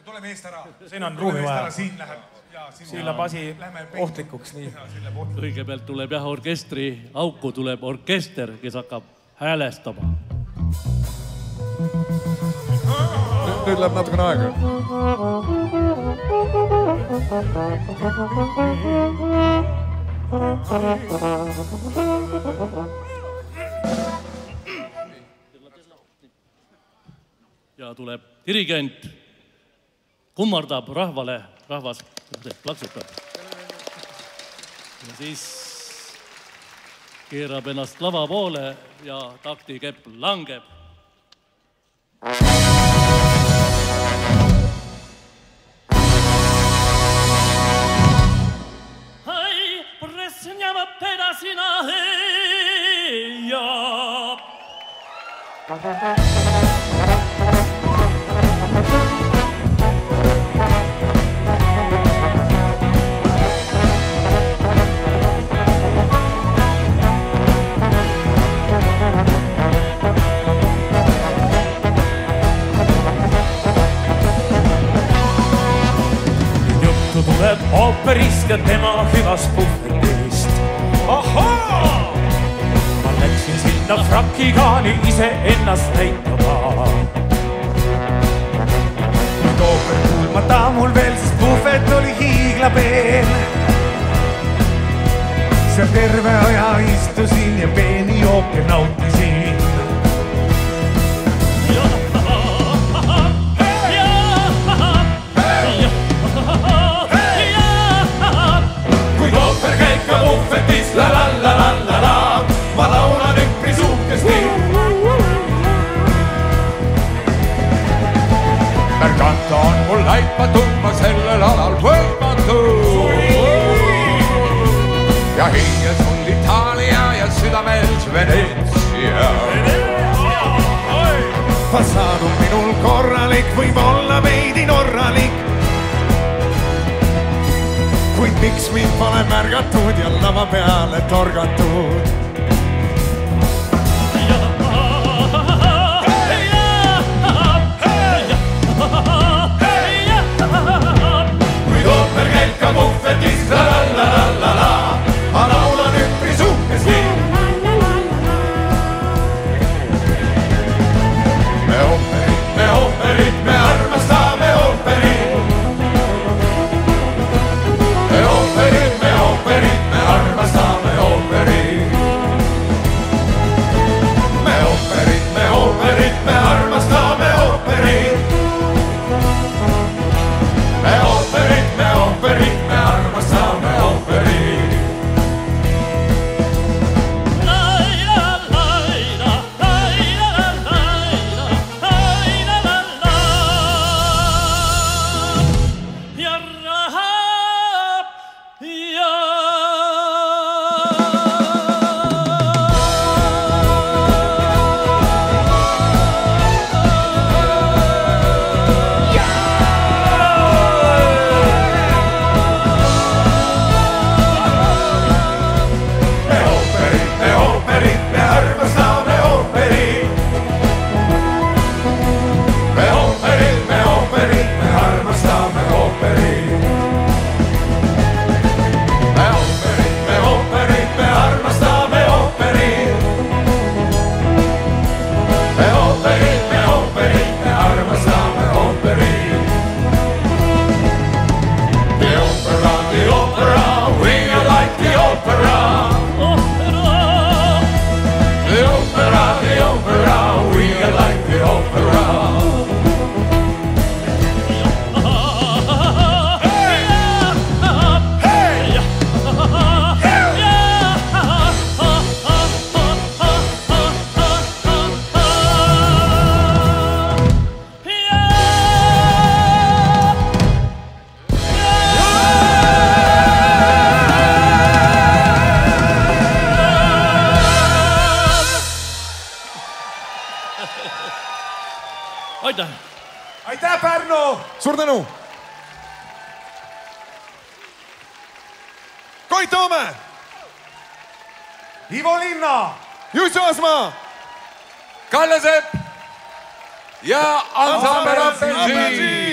Tuleme eest ära. Siin on ruumi vaja. Siin läheb. Siin läheb asi ohtlikuks. Kõigepealt tuleb jah orkestri auku, tuleb orkester, kes hakkab häälestama. Nüüd läheb natukene aega. Ja tuleb dirigent, kummardab rahvale, rahvas plaksutab. Ja siis keerab ennast lava poole ja taktikepp langeb. Ai, preseniamo pedasina ja. Tuleb ooperist ja tema hüvast puhvetist. Ahaa! Ma läksin sinna frakigaani ise ennast näitama. Nüüd ooper kuulmata mul veel, sest puhvet oli hiiglapeen. Seal terve aja istusin ja peeni jooke nautisin. La la la la la la, ma laulan üpris uhkesti. Märgata on mul laipmatud, ma sellel alal võimatu. Ja hinges mul Itaalia ja südamels Veneetsia. Fassaad on minul korralik, võib olla veidi norralik. Kuid miks mind pole märgatud ja lava peale torgatud? Kuid ooper käib ka puhvetis, la la la la la la, ma laulan üpris uhkesti. Me ooperit, me armastame ooperit. Me armastame ooperit. Me ooperit, me armastame ooperit. Me ooperit, me armastame ooperit. Aitäh! Aitäh, Pärnu! Suur tänu! Koit Toome! Ivo Linna! Jussi Asmaa! Kalle Sepp! Ja Ansambel Apelsin!